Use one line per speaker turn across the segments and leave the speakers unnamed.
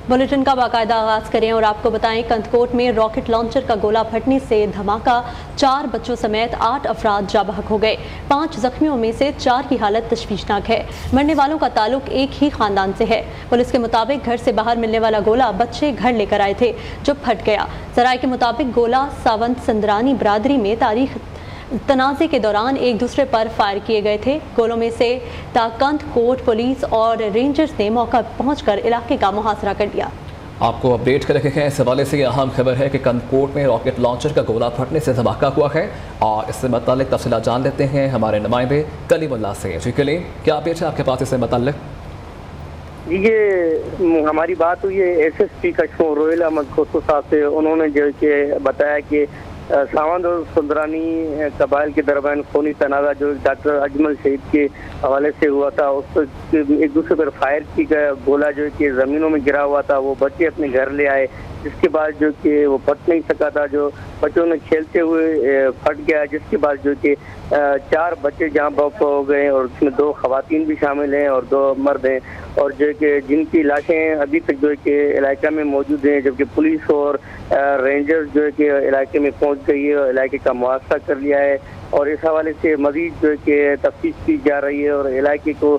Bulletin का बाकायदा आगाज करें और आपको बताएं, कंदकोट में रॉकेट लॉन्चर का गोला फटने से धमाका, 4 बच्चों समेत 8 अफराद जा बहक हो गए। 5 जख्मियों में से 4 की हालत तशवीशनाक है। मरने वालों का ताल्लुक एक ही खानदान से है। पुलिस के मुताबिक घर से बाहर मिलने वाला गोला बच्चे घर लेकर आए थे जो फट गया। जराये के मुताबिक गोला सावंत संदरानी बरादरी में तारीख तनाज़े के दौरान एक दूसरे पर फायर किए गए थे। गोलों में से कंदकोट पुलिस और रेंजर्स ने मौका पर पहुंचकर इलाके का मुहासरा कर लिया।
आपको अपडेट कर रहे हैं। इस हवाले से अहम खबर है कि कंदकोट में रॉकेट लॉन्चर का गोला फटने से धमाका हुआ है और इससे मुताल्लिक तफसीलात जान लेते हैं हमारे नुमाइंदे कलीमुल्लाह से। जी कलीम, क्या अपडेट है आपके पास इससे मुताल्लिक?
ये हमारी बात हुई है SSP कश्मीर रोहिल अहमद खोसो साहब से। उन्होंने जो कि बताया कि सावंत और सुंदरानी कबाइल के दरमियान खूनी तनाज़ा जो डॉक्टर अजमल शहीद के हवाले से हुआ था, उस पर एक दूसरे पर फायर की गया गोला जो कि ज़मीनों में गिरा हुआ था। वो बच्चे अपने घर ले आए, जिसके बाद जो कि वो फट नहीं सका था, जो बच्चों ने खेलते हुए फट गया, जिसके बाद जो कि 4 बच्चे जहाँ बौप हो गए और उसमें 2 खवातीन भी शामिल हैं और 2 मर्द हैं, और जो कि जिनकी लाशें अभी तक जो है कि इलाके में मौजूद हैं, जबकि पुलिस और रेंजर्स जो है कि इलाके में पहुंच गई है और इलाके का मुआवजा कर लिया है। और इस हवाले से मजीद जो है कि तफ्तीश की जा रही है और इलाके को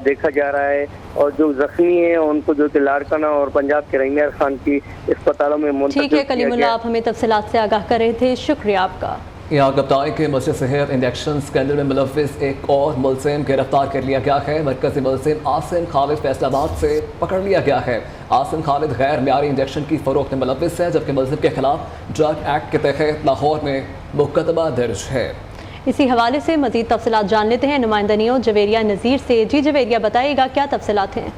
देखा जा रहा है, और जो जख्मी हैं उनको जो कि लाड़काना और पंजाब के रहीम खान की अस्पतालों में मुंतकिल
ठीक है कलीमुल्लाह, आप हमें तफसीलात से आगाह कर रहे थे, शुक्रिया आपका।
यहाँ बताएं कि मस्जिद सेहत इंजेक्शन स्कैंडल में मुलव्विस एक और मुलजिम गिरफ्तार कर लिया गया है। मरकजी मुलजिम आसिम खालिद फैसलाबाद से पकड़ लिया गया है। आसिम खालिद गैर मियारी इंजेक्शन की फरोख्त में मुलव्विस है, जबकि मुलजिम के खिलाफ ड्रग एक्ट के तहत लाहौर में मुकदमा दर्ज है।
इसी हवाले से मजीद तफसीलात जान लेते हैं नुमाइंदनियों जवेरिया नज़ीर से। जी जवेरिया, बताइएगा क्या तफसीलात हैं?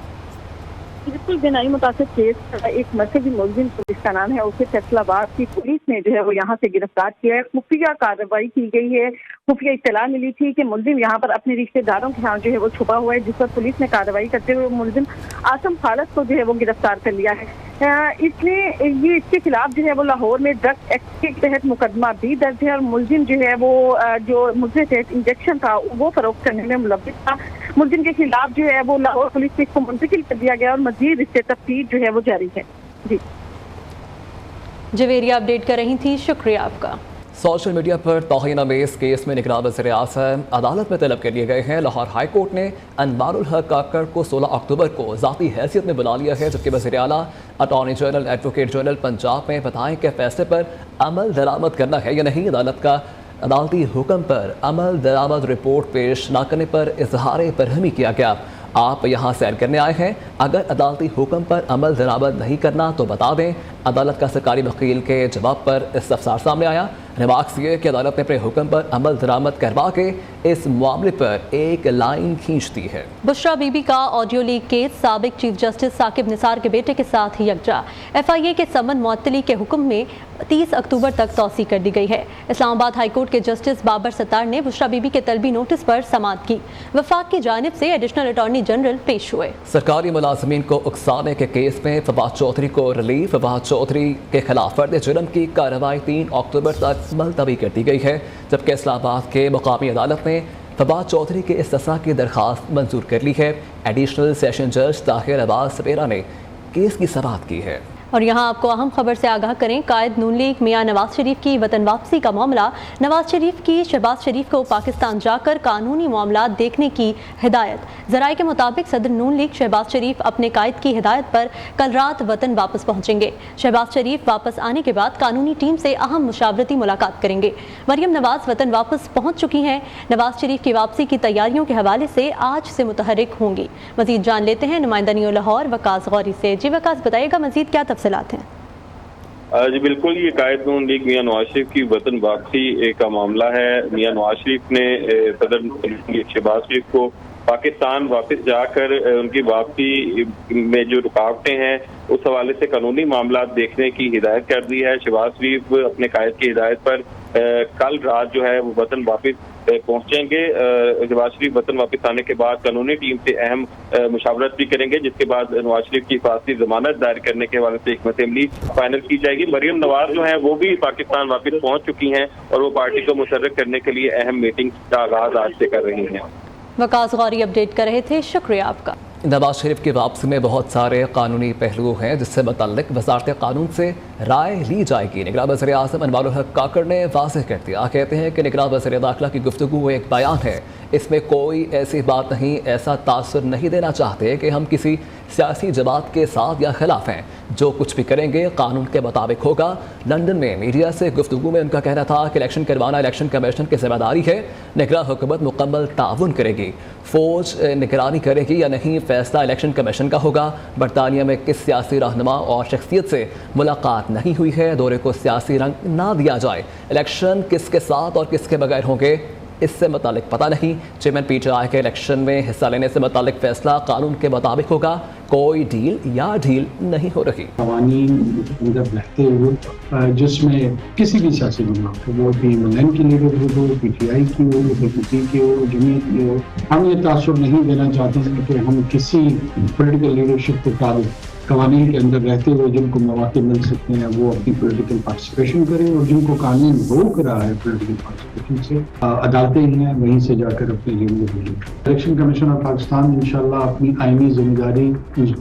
बिल्कुल बिनाई मुतासिर केस एक मरकजी मुलजिम जिसका नाम है, उसे फैसलाबाद की पुलिस ने जो है वो यहाँ से गिरफ्तार किया है। खुफिया कार्रवाई की गई है। खुफिया इत्तला मिली थी कि मुलजिम यहाँ पर अपने रिश्तेदारों के यहाँ जो है वो छुपा हुआ है, जिस पर पुलिस ने कार्रवाई करते हुए मुलजिम आसिम खालिद को जो है वो गिरफ्तार कर लिया है। इसके खिलाफ जो है वो लाहौर में ड्रग एक्ट के तहत मुकदमा भी दर्ज है और मुलजिम जो है वो जो मुझे तहत इंजेक्शन था वो फरोख्त करने में मुलव्विस था। मुलजिम के खिलाफ जो है वो लाहौर पुलिस को मुंतकिल कर दिया गया और मजीद इससे तफ्तीश जो है वो जारी है। जी
जवेरिया अपडेट कर रही थी, शुक्रिया आपका।
सोशल मीडिया पर तौहीन अमेज़ केस में निगरान वज़ीर-ए-आज़म अदालत में तलब कर लिए गए हैं। लाहौर हाई कोर्ट ने अनवारुल हक काकड़ को 16 अक्टूबर को ज़ाती हैसियत में बुला लिया है, जबकि वज़ीर आला attorney general advocate general Punjab में बताएं कि फैसले पर अमल दरामद करना है या नहीं। अदालत का अदालती हुक्म पर अमल दरामद रिपोर्ट पेश न करने पर इजहार बरहमी किया गया। आप यहाँ सैर करने आए हैं, अगर अदालती हुक्म पर अमल दरामद नहीं करना तो बता दें। अदालत का सरकारी वकील के जवाब पर इस्तफसार सामने आया। रिमार्क्स ये कि अदालत ने अपने हुक्म पर अमल दरामद करवा के इस मामले पर एक लाइन खींच दी है।
बुशरा बीबी का ऑडियो लीक केस साबिक चीफ जस्टिस साकिब निसार के बेटे के साथ यकजा। FIA के समन मुअत्तली के हुक्म में 30 अक्टूबर तक तौसी कर दी गई है। इस्लामाबाद हाई कोर्ट के जस्टिस बाबर सत्तार ने बुशरा बीबी के तलबी नोटिस पर समाअत की। वफाक की जानिब से एडिशनल अटॉर्नी जनरल पेश हुए।
सरकारी मुलाजमीन को उकसाने के केस में फवाद चौधरी को रिलीफ। फवाद चौधरी के खिलाफ फर्द जुर्म की कार्रवाई 3 अक्टूबर तक मुलतवी कर दी गई है, जबकि इस्लामाबाद के मुकामी अदालत ने फवाद चौधरी के इस्तिस्ना की दरख्वास्त मंजूर कर ली है। एडिशनल सेशन जज ताहिर अब्बास सपेरा ने केस की समाअत की है।
और यहाँ आपको अहम खबर से आगाह करें, कायद नून लीग मियां नवाज शरीफ की वतन वापसी का मामला। नवाज शरीफ की शहबाज शरीफ को पाकिस्तान जाकर कानूनी मामला देखने की हिदायत। जराये के मुताबिक सदर नून लीग शहबाज शरीफ अपने कायद की हिदायत पर कल रात वतन वापस पहुंचेंगे। शहबाज शरीफ वापस आने के बाद कानूनी टीम से अहम मुशावरती मुलाकात करेंगे। मरियम नवाज वतन वापस पहुंच चुकी हैं। नवाज शरीफ की वापसी की तैयारियों के हवाले से आज से मुतहरिक होंगी। मजीद जान लेते हैं नुमाइंदनियों लाहौर वकास गौरी से। जी वकास, बताइएगा मजीद क्या तफसीलात हैं?
जी बिल्कुल, ये कायद नून लीग मियां नवाज शरीफ की वतन वापसी का मामला है। मियां नवाज शरीफ ने सदर शहबाज शरीफ को पाकिस्तान वापस जाकर उनकी वापसी में जो रुकावटें हैं उस हवाले से कानूनी मामला देखने की हिदायत कर दी है। शहबाज शरीफ अपने कायद की हिदायत पर कल रात जो है वो वतन वापस पहुंचेंगे। शहबाज शरीफ वतन वापस आने के बाद कानूनी टीम से अहम मुशावरत भी करेंगे, जिसके बाद नवाज शरीफ की हिफाजती जमानत दायर करने के हवाले से एक असेंबली फाइनल की जाएगी। मरियम नवाज जो है वो भी पाकिस्तान वापस पहुंच चुकी हैं और वो पार्टी को मुशर्रफ करने के लिए अहम मीटिंग का आगाज आज से कर रही हैं।
वकास गौरी अपडेट कर रहे थे, शुक्रिया आपका।
नवाज शरीफ की वापसी में बहुत सारे कानूनी पहलू हैं जिससे मुतल्लिक वजारत कानून से राय ली जाएगी। निगरान वज़ीर आज़म अनवारुल हक काकड़ ने वाज़ेह कर दिया। कहते हैं कि निगरान वज़ीर दाखिला की गुफ्तगू एक बयान है, इसमें कोई ऐसी बात नहीं, ऐसा तासुर नहीं देना चाहते कि हम किसी सियासी जमात के साथ या खिलाफ हैं। जो कुछ भी करेंगे कानून के मुताबिक होगा। लंदन में मीडिया से गुफ्तगू में उनका कहना था कि इलेक्शन करवाना इलेक्शन कमीशन की जिम्मेदारी है, निगरान हुकूमत मुकम्मल ताउन करेगी। फौज निगरानी करेगी या नहीं फैसला इलेक्शन कमीशन का होगा। बरतानिया में किस सियासी रहनुमा और शख्सियत से मुलाकात नहीं हुई है, दौरे को सियासी रंग ना दिया जाए। इलेक्शन किसके साथ और किसके बगैर होंगे इससे मुतालिक पता नहीं। चेयरमैन PTI के इलेक्शन में हिस्सा लेने से मुतालिक फैसला कानून के मुताबिक होगा। कोई डील या ढील नहीं हो रही।
कवानीन अंदर रहते हुए जिसमें किसी भी सियासी जमात हो, वो PMLN की लीडरशिप हो, PTI की हो, PPP की हो, जमीयत की हो, हम ये तासुर नहीं देना चाहते हैं कि हम किसी पॉलिटिकल लीडरशिप को तारुफ कवानीन के अंदर रहते हुए जिनको मौके मिल सकते हैं वो अपनी पॉलिटिकल पार्टिसिपेशन करें, और जिनको कानून रोक रहा है पॉलिटिकल पार्टिसिपेशन से अदालतें ही हैं, वहीं से जाकर अपने लिए मिलेंगे। इलेक्शन कमीशन ऑफ पाकिस्तान इंशाल्लाह अपनी आईनी जिम्मेदारी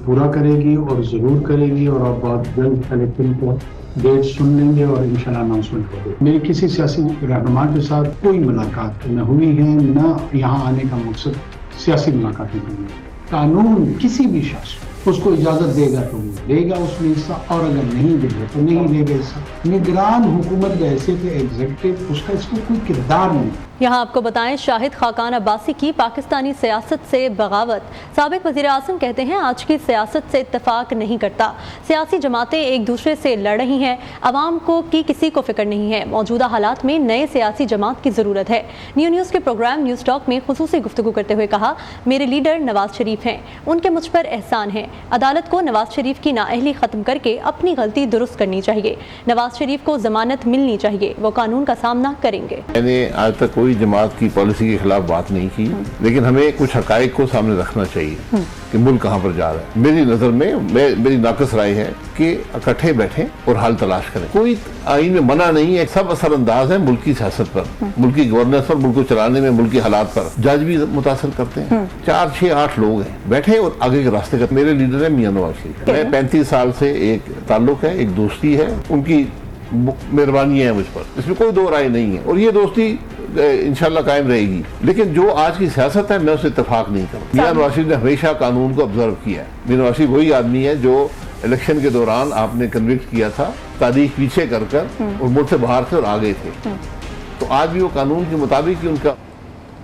पूरा करेगी और ज़रूर करेगी, और आप बहुत जल्द इलेक्शन को डेट सुन लेंगे और इंशाल्लाह अनाउंसमेंट होगी। मेरी किसी सियासी रहनुमा के साथ कोई मुलाकात न हुई है, न यहाँ आने का मकसद सियासी मुलाकात नहीं है। कानून किसी भी शख्स उसको इजाजत देगा तो वो देगा उसमें हिस्सा, और अगर नहीं देगा तो नहीं देगा हिस्सा। निगरान हुकूमत की हैसियत एग्जीक्यूटिव उसका इसको कोई किरदार नहीं।
यहाँ आपको बताएं, शाहिद खाकान अब्बासी की पाकिस्तानी सियासत से बगावत। साबिक वज़ीर आज़म कहते हैं आज की सियासत से इत्तेफाक नहीं करता, सियासी जमातें एक दूसरे से लड़ रही हैं, आवाम को की किसी को फिक्र नहीं है। मौजूदा हालात में नए सियासी जमात की ज़रूरत है। न्यूज़ के प्रोग्राम न्यूज़ टॉक में खुसूसी गुफ्तगू करते हुए कहा, मेरे लीडर नवाज शरीफ हैं, उनके मुझ पर एहसान है। अदालत को नवाज शरीफ की नाअहली ख़त्म करके अपनी गलती दुरुस्त करनी चाहिए। नवाज शरीफ को जमानत मिलनी चाहिए, वो कानून का सामना करेंगे।
मैंने आज तक कोई जमात की पॉलिसी के खिलाफ बात नहीं की, लेकिन हमें कुछ हकायक को सामने रखना चाहिए कि मुल्क कहाँ पर जा रहा है। मेरी नज़र में मेरी नाकस राय है कि इकट्ठे बैठें और हल तलाश करें। कोई आईन में मना नहीं है, सब असर अंदाज है मुल्क की सियासत पर, मुल्क की गवर्नेंस पर, मुल्क को चलाने में, मुल्क के हालात पर। जज भी मुतासर करते हैं। 4, 6, 8 लोग हैं, बैठे और आगे के रास्ते का। मेरे लीडर है मियां नवाज शरीफ। मैं 35 साल से एक ताल्लुक है, एक दोस्ती है, उनकी मेहरबानी है मुझ पर, इसमें कोई दो राय नहीं है, और ये दोस्ती इंशाल्लाह कायम रहेगी। लेकिन जो आज की सियासत है मैं उससे इत्तेफाक नहीं करूँ। मियां नवाज शरीफ ने हमेशा कानून को ऑब्जर्व किया है। मियां नवाज शरीफ वही आदमी है जो इलेक्शन के दौरान आपने कन्विक्ट किया था, तारीख पीछे कर और मुल्क से बाहर थे और आगे थे, तो आज भी वो कानून के मुताबिक ही उनका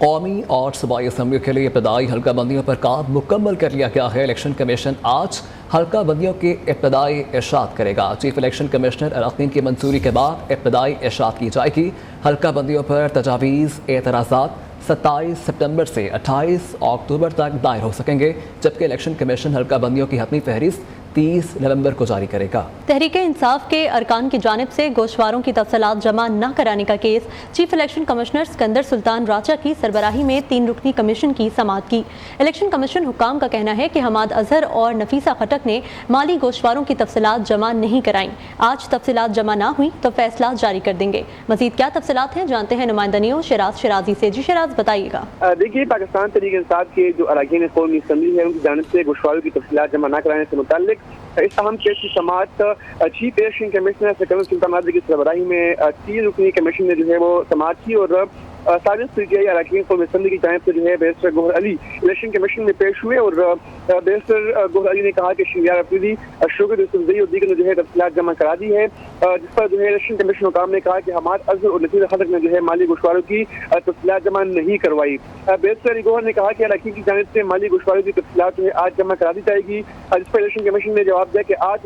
कौमी और सूबाई असम्बली के लिए इब्तदाई हल्का बंदियों पर काम मुकम्मल कर लिया गया है। इलेक्शन कमीशन आज हल्का बंदियों के इब्तदाई इरशाद करेगा। चीफ इलेक्शन कमिश्नर अरकान की मंजूरी के बाद इब्तदाई इरशाद की जाएगी। हल्का बंदियों पर तजावीज़ एतराज़ात 27 सितंबर से 28 अक्टूबर तक दायर हो सकेंगे, जबकि इलेक्शन कमीशन हल्का बंदियों की हतमी फहरिस्त 30 नवंबर को जारी करेगा। तहरीक इंसाफ के अरकान की जानिब से गोशवारों की तफसीलात जमा न कराने का case chief election commissioner Sikandar Sultan Raja की सरबराही में 3 रुकनी कमीशन की समाअत की। इलेक्शन कमीशन हुक्काम का कहना है कि हमाद अजहर और नफीसा खटक ने माली गोशवारों की तफसीलात जमा नहीं कराई। आज तफसीलात जमा ना हुई तो फैसला जारी कर देंगे। मजीद क्या तफसीलात हैं जानते हैं नुमाइंदा न्यूज़ शिराज शिराजी से। जी शिराज बताइएगा।
देखिए, पाकिस्तान तहरीक इंसाफ के जो अरकान कौमी असम्बली है उनकी जानिब से गोशवारों की तफसीलात जमा न कराने से मुताल्लिक इस अहम केस की समाअत chief election commissioner Sikandar Sultan Raja की सरबराही में 3 रुकनी कमीशन ने जो है वो समाअत की, और साबिक PTI अरकान कौमी असम्बली की जानिब से जो है barrister Gohar Ali election commission में पेश हुए, और बैरिस्टर गौहर अली ने कहा कि शहरियार अफरीदी, शौकत यूसुफजई और दीगर ने जो है तफसीलात जमा करा दी है, जिस पर जो है इलेक्शन कमीशन हुकाम ने कहा कि हमाद अजहर और नफीसा खटक ने जो है माली गोशवारों की तफसीलात जमा नहीं करवाई। बैरिस्टर गौहर ने कहा कि अरकान की जानिब से माली गोशवारों की तफसीलात जो है आज जमा करा दी जाएगी, जिस पर इलेक्शन कमीशन ने जवाब दिया कि आज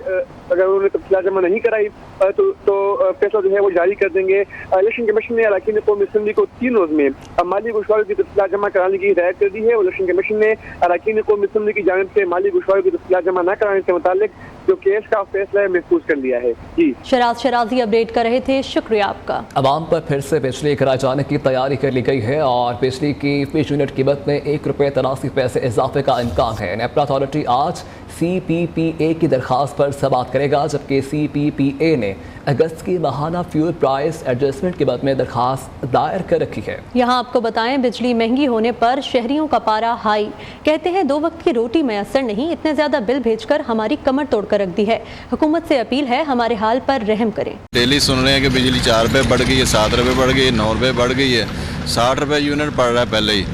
अगर उन्होंने तफसीलात जमा नहीं कराई तो फैसला जो है वो जारी कर देंगे। इलेक्शन कमीशन ने अरकान कौमी असम्बली को 3 रोज में माली गोशवारों की तफसीलात जमा कराने की हिदायत कर दी है। इलेक्शन कमीशन ने अरकान कौमी असम्बली की जानिब से माली गोशवारों की तफसीलात जमा न कराने से मुताल्लिक जो केस का फैसला है महफूज कर लिया है। जी
शराज शराजी अपडेट कर रहे थे, शुक्रिया आपका।
आवाम पर फिर से बिजली कराए जाने की तैयारी कर ली गई है और बिजली की फीस यूनिट कीमत में ₹1.83 इजाफे का इम्कान है। नेपरा अथॉरिटी आज CPPA की दरख्वास्त पर समाअत करेगा, जबकि CPPA ने अगस्त की माहाना फ्यूल प्राइस एडजस्टमेंट के बाद में दरख्वास्त दायर कर रखी है।
यहाँ आपको बताएं, बिजली महंगी होने पर शहरियों का पारा हाई। कहते हैं 2 वक्त की रोटी मैसर नहीं, इतने ज्यादा बिल भेजकर हमारी कमर तोड़ कर रख दी है। हुकूमत से अपील है, हमारे हाल पर रहम करें।
डेली सुन रहे हैं कि बिजली 4 रुपये बढ़ गई है, 7 रुपये बढ़ गई है, 9 रुपये बढ़ गई है, 60 रुपये यूनिट पड़ रहा है पहले ही,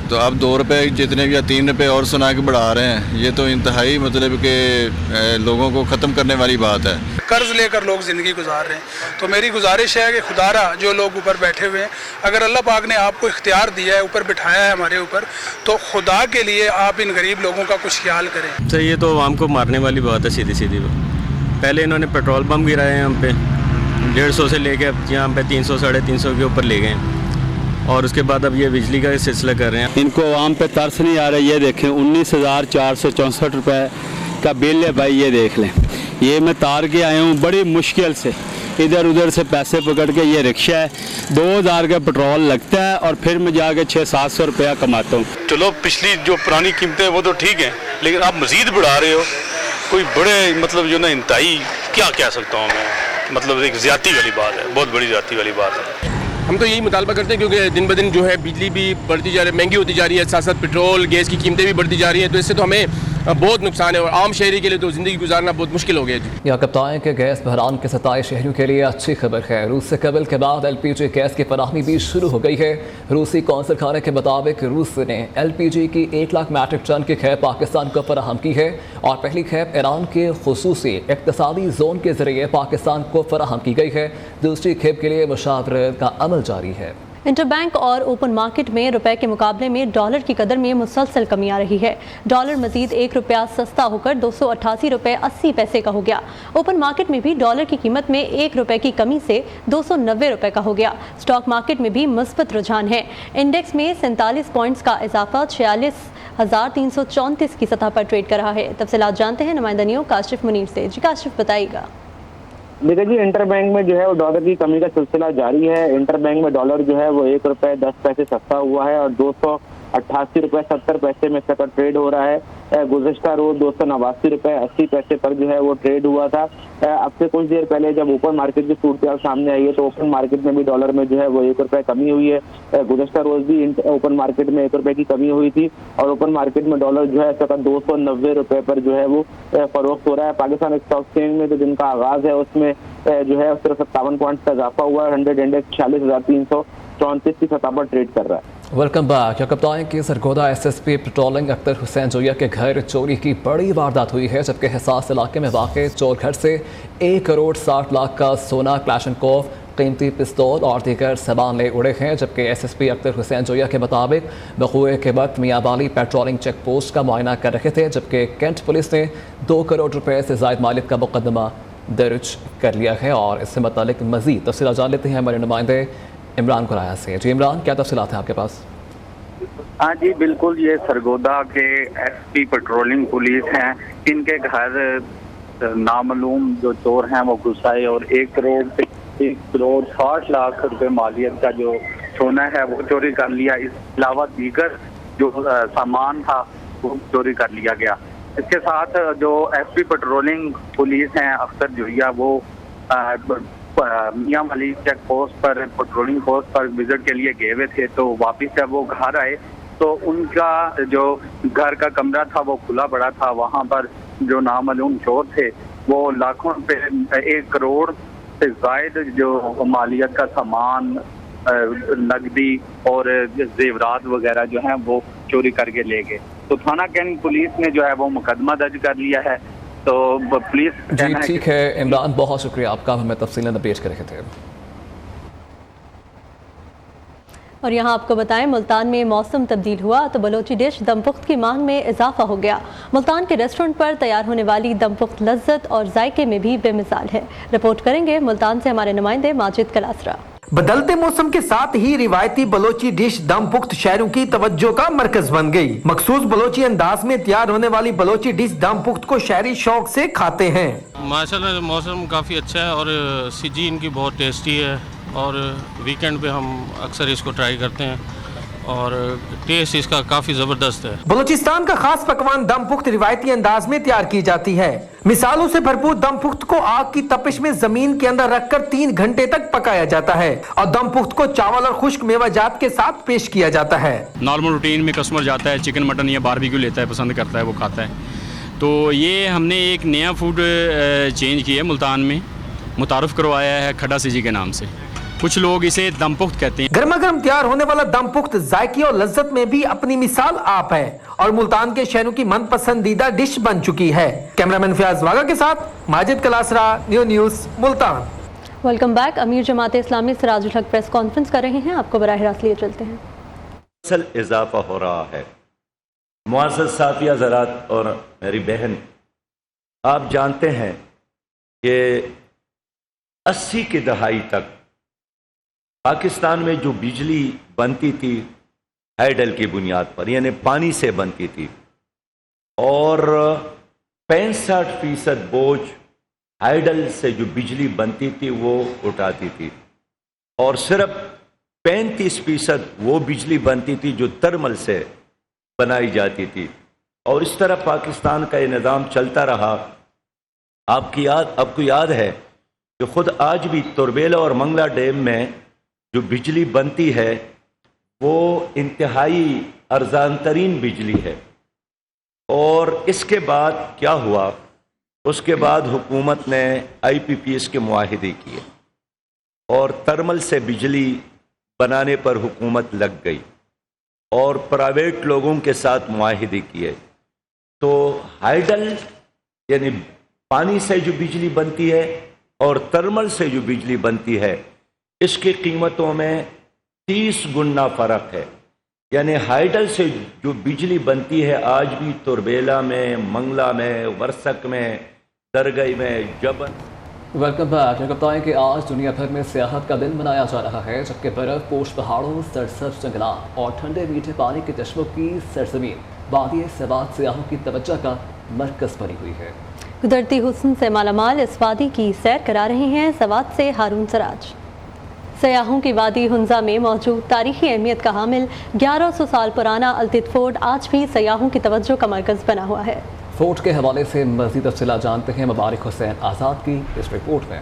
तो अब 2 रुपये जितने भी या 3 रुपये और सुना के बढ़ा रहे हैं। ये तो इंतहाई मतलब कि लोगों को ख़त्म करने वाली बात है।
कर्ज लेकर लोग ज़िंदगी गुजार रहे हैं, तो मेरी गुजारिश है कि खुदारा जो लोग ऊपर बैठे हुए हैं, अगर अल्लाह पाक ने आपको इख्तियार दिया है, ऊपर बिठाया है हमारे ऊपर, तो खुदा के लिए आप इन गरीब लोगों का कुछ ख्याल करें।
तो ये तो आवाम को मारने वाली बात है सीधी सीधी। पहले इन्होंने पेट्रोल पम्प गिराए हैं हम पे 150 से लेके अब यहाँ पे 300 साढ़े 300 के ऊपर ले गए, और उसके बाद अब ये बिजली का सिलसिला कर रहे हैं।
इनको आवाम पे तरस नहीं आ रहा। ये देखें 19,464 रुपये का बिल है भाई, ये देख लें। ये मैं तार के आया हूँ बड़ी मुश्किल से, इधर उधर से पैसे पकड़ के। ये रिक्शा है, 2,000 का पेट्रोल लगता है और फिर मैं जाके 600-700 रुपया कमाता हूँ।
चलो पिछली जो पुरानी कीमतें वो तो ठीक हैं, लेकिन आप मज़ीद बढ़ा रहे हो। कोई बड़े मतलब जो ना इंतहाई क्या कह सकता हूँ मैं, मतलब एक ज़्यादती वाली बात है, बहुत बड़ी ज़्यादती वाली बात है।
हम तो यही मुतालबा करते हैं, क्योंकि दिन ब दिन जो है बिजली भी बढ़ती जा रही है, महंगी होती जा रही है, साथ साथ पेट्रोल गैस की कीमतें भी बढ़ती जा रही हैं, तो इससे तो हमें बहुत नुकसान है और आम शहरी के लिए तो ज़िंदगी गुजारना बहुत मुश्किल हो गया जी।
यहाँ कप्तान के गैस बहरान के 27 शहरियों के लिए अच्छी खबर है। रूस से कबल के बाद LPG गैस की फराहमी भी शुरू हो गई है। रूसी कौंसल खाने के मुताबिक रूस ने LPG की 1 लाख मैट्रिक टन की खेप पाकिस्तान को फराहम की है और पहली खेप ईरान के खुसूसी इक़्तिसादी जोन के जरिए पाकिस्तान को फराहम की गई है। दूसरी खेप के लिए मुशावरत का अमल जारी है।
इंटरबैंक और ओपन मार्केट में रुपए के मुकाबले में डॉलर की कदर में मुसलसल कमी आ रही है। डॉलर मजीद ₹1 सस्ता होकर 288 रुपये 80 पैसे का हो गया। ओपन मार्केट में भी डॉलर की कीमत में ₹1 की कमी से 290 रुपये का हो गया। स्टॉक मार्केट में भी मुस्बत रुझान है। इंडेक्स में 47 पॉइंट्स का इजाफा 46,334 की सतह पर ट्रेड कर रहा है। तफसीलात जानते हैं नुमाइंदा न्यू काशिफ मुनीर से। जी काशिफ, बताइएगा।
देखिए जी, इंटरबैंक में जो है वो डॉलर की कमी का सिलसिला जारी है। इंटरबैंक में डॉलर जो है वो ₹1.10 सस्ता हुआ है और 288 रुपये 70 पैसे में इसका ट्रेड हो रहा है। गुज़श्ता रोज 289 रुपये 80 पैसे पर जो है वो ट्रेड हुआ था। अब से कुछ देर पहले जब ओपन मार्केट की सूरत सामने आई है तो ओपन मार्केट में भी डॉलर में जो है वो ₹1 कमी हुई है। गुज़श्ता रोज भी ओपन मार्केट में ₹1 की कमी हुई थी और ओपन मार्केट में डॉलर जो है इस वक्त 290 रुपये पर जो है वो फरोख्त हो रहा है। पाकिस्तान स्टॉक एक्सचेंज में जो दिन का आगाज है उसमें जो है सिर्फ 57 पॉइंट्स का इजाफा हुआ है। 100 इंडेक्स 46,334 की सतह पर ट्रेड कर रहा है।
Welcome back. कप्तान की सरगोदा SSP पेट्रोलिंग अख्तर हुसैन जोया के घर चोरी की बड़ी वारदात हुई है, जबकि हिसास इलाके में वाक़ चोर घर से 1 करोड़ 60 लाख का सोना, क्लैशनकोव, कीमती पिस्तौल और दीगर सामान ले उड़े हैं। जबकि SSP अख्तर हुसैन जोया के मुताबिक वक़ूए के वक्त मियाँ वाली पेट्रोलिंग चेक पोस्ट का मुआयना कर रहे थे, जबकि कैंट पुलिस ने 2 करोड़ रुपये से ज़ायद मालिक का मुकदमा दर्ज कर लिया है। और इससे मुतालिक मज़ीद तफसीलात जान लेते हैं हमारे नुमाइंदे इमरान कुराया से। जी इमरान, क्या तफसीलात हैं आपके पास?
हाँ जी बिल्कुल, ये सरगोदा के SP पेट्रोलिंग पुलिस हैं, इनके घर नामालूम जो चोर हैं वो घुस आए और 1 करोड़ 60 लाख रुपए मालियत का जो सोना है वो चोरी कर लिया। इस अलावा दीगर जो सामान था वो चोरी कर लिया गया। इसके साथ जो SP पेट्रोलिंग पुलिस हैं अख्तर जोया वो मियाँ वाली चेक पोस्ट पर पेट्रोलिंग पोस्ट पर विजिट के लिए गए हुए थे, तो वापस जब वो घर आए तो उनका जो घर का कमरा था वो खुला पड़ा था। वहाँ पर जो नामालूम चोर थे वो लाखों रुपए 1 करोड़ से जायद जो मालियत का सामान, नकदी और जेवरात वगैरह जो हैं वो चोरी करके ले गए। तो थाना कैंट पुलिस ने जो है वो मुकदमा दर्ज कर लिया है। तो पुलिस
जी ठीक है इमरान, बहुत शुक्रिया आपका, हमें तफसीलें अपडेट कर रहे थे।
اور یہاں آپ کو بتائیں ملتان میں موسم تبدیل ہوا تو بلوچی ڈش دم پخت کی مانگ میں اضافہ ہو گیا۔ ملتان کے ریسٹورنٹ پر تیار ہونے والی دم پخت لذت اور ذائقے میں بھی بے مثال ہے۔ رپورٹ کریں گے ملتان سے ہمارے نمائندے ماجد کلاسرا۔
بدلتے موسم کے ساتھ ہی روایتی بلوچی ڈش دم پخت شہروں کی توجہ کا مرکز بن گئی۔ مخصوص بلوچی انداز میں تیار ہونے والی بلوچی ڈش دم پخت کو شہری شوق سے کھاتے ہیں۔
ماشاءاللہ موسم کافی اچھا ہے اور سجی ان کی بہت ٹیسٹی ہے اور ویکنڈ پہ ہم اکثر اس کو ٹرائی کرتے ہیں اور ٹیسٹ اس کا کافی زبردست ہے۔
بلوچستان کا خاص پکوان دم پخت روایتی انداز میں تیار کی جاتی ہے۔ مثالوں سے بھرپور دم پخت کو آگ کی تپش میں زمین کے اندر رکھ کر 3 گھنٹے تک پکایا جاتا ہے اور دم پخت کو چاول اور خشک میوہ جات کے ساتھ پیش کیا جاتا ہے۔
نارمل روٹین میں کسٹمر جاتا ہے چکن مٹن یا باربیکیو لیتا ہے، پسند کرتا ہے، وہ کھاتا ہے۔ تو یہ ہم نے ایک نیا فوڈ چینج کیا ہے ملتان میں، متعارف کروایا ہے کھڈا سجی کے نام سے۔ کچھ لوگ اسے دم پخت کہتے ہیں۔
گرما گرم تیار ہونے والا دم پخت ذائقے اور لذت میں بھی اپنی مثال آپ ہے اور ملتان کے شہروں کی من پسندیدہ ڈش بن چکی ہے۔ کیمرامین فیاض واگا کے ساتھ Majid Klasra, new news Multan.
Welcome back. امیر جماعت اسلامی سراج الحق پریس کانفرنس کر رہے ہیں، آپ کو براہ راست لیے چلتے ہیں۔
مسلسل اضافہ ہو رہا ہے۔ معزز صافیہ زراعت اور میری بہن، آپ جانتے ہیں کہ 80 کی دہائی تک پاکستان میں جو بجلی بنتی تھی ہائیڈل کی بنیاد پر، یعنی پانی سے بنتی تھی، اور 65% بوجھ ہائیڈل سے جو بجلی بنتی تھی وہ اٹھاتی تھی، اور صرف 35% وہ بجلی بنتی تھی جو ترمل سے بنائی جاتی تھی، اور اس طرح پاکستان کا یہ نظام چلتا رہا۔ آپ کو یاد ہے کہ خود آج بھی تربیلا اور منگلا ڈیم میں جو بجلی بنتی ہے وہ انتہائی ارزان ترین بجلی ہے۔ اور اس کے بعد کیا ہوا؟ اس کے بعد حکومت نے IPPS کے معاہدے کیے اور ترمل سے بجلی بنانے پر حکومت لگ گئی اور پرائیویٹ لوگوں کے ساتھ معاہدے کیے۔ تو ہائیڈل یعنی پانی سے جو بجلی بنتی ہے اور ترمل سے جو بجلی بنتی ہے، اس کی قیمتوں میں 30 گنا فرق ہے۔ یعنی ہائیڈل سے جو بجلی بنتی ہے آج بھی تربیلا میں، منگلا میں، ورسک میں، درگئی میں، جبن۔
Welcome back. بتائیں کہ آج دنیا بھر میں سیاحت کا دن منایا جا رہا ہے، جبکہ برف پوش پہاڑوں، سرسبز جنگلات اور ٹھنڈے میٹھے پانی کے چشموں کی سرزمین وادی سوات سیاحوں کی توجہ کا مرکز بنی ہوئی ہے۔
قدرتی حسن سے مالا مال اس وادی کی سیر کرا رہے ہیں سوات سے ہارون سراج۔ سیاحوں کی وادی ہنزا میں موجود تاریخی اہمیت کا حامل 1100 سال پرانا التت فورٹ آج بھی سیاحوں کی توجہ کا مرکز بنا ہوا ہے۔
فورٹ کے حوالے سے مزید تفصیلات جانتے ہیں مبارک حسین آزاد کی اس رپورٹ میں۔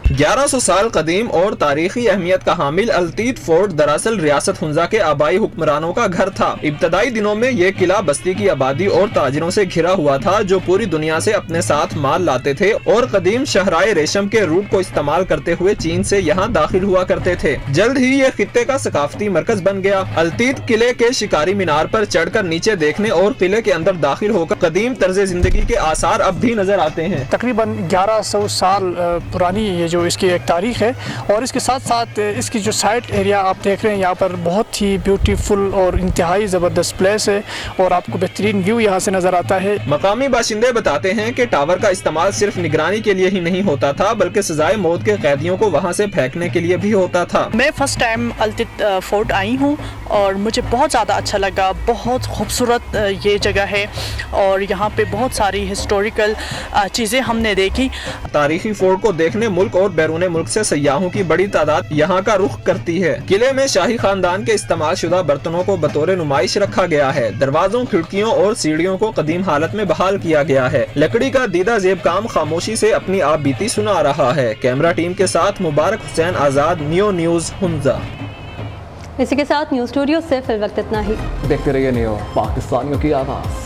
1100 سال قدیم اور تاریخی اہمیت کا حامل التیت فورٹ دراصل ریاست ہنزا کے آبائی حکمرانوں کا گھر تھا۔ ابتدائی دنوں میں یہ قلعہ بستی کی آبادی اور تاجروں سے گھرا ہوا تھا جو پوری دنیا سے اپنے ساتھ مال لاتے تھے اور قدیم شہرائے ریشم کے روٹ کو استعمال کرتے ہوئے چین سے یہاں داخل ہوا کرتے تھے۔ جلد ہی یہ خطے کا ثقافتی مرکز بن گیا۔ التیت قلعے کے شکاری مینار پر چڑھ کر نیچے دیکھنے اور قلعے کے اندر داخل ہو کر قدیم طرز زندگی کے آثار اب بھی نظر آتے ہیں۔
تقریباً 1100 سال پرانی یہ جو اس کی ایک تاریخ ہے، اور اس کے ساتھ ساتھ اس کی جو سائٹ ایریا آپ دیکھ رہے ہیں یہاں پر بہت ہی بیوٹیفل اور انتہائی زبردست پلیس ہے اور آپ کو بہترین ویو یہاں سے نظر آتا ہے۔
مقامی باشندے بتاتے ہیں کہ ٹاور کا استعمال صرف نگرانی کے لیے ہی نہیں ہوتا تھا بلکہ سزائے موت کے قیدیوں کو وہاں سے پھینکنے کے لیے بھی ہوتا تھا۔
میں فرسٹ ٹائم التت فورٹ آئی ہوں اور مجھے بہت زیادہ اچھا لگا۔ بہت خوبصورت یہ جگہ ہے اور یہاں پہ بہت ساری ہسٹوریکل چیزیں ہم نے دیکھی۔
تاریخی فورٹ کو دیکھنے ملک اور بیرون ملک سے سیاحوں کی بڑی تعداد یہاں کا رخ کرتی ہے۔ قلعے میں شاہی خاندان کے استعمال شدہ برتنوں کو بطور نمائش رکھا گیا ہے۔ دروازوں، کھڑکیوں اور سیڑھیوں کو قدیم حالت میں بحال کیا گیا ہے۔ لکڑی کا دیدہ زیب کام خاموشی سے اپنی آپ بیتی سنا رہا ہے۔ کیمرہ ٹیم کے ساتھ مبارک حسین آزاد، نیو نیوز ہنزا۔
اسی کے ساتھ نیوز اسٹوڈیو سے فی الوقت اتنا ہی۔
دیکھتے رہیے نیو پاکستانیوں کی آواز۔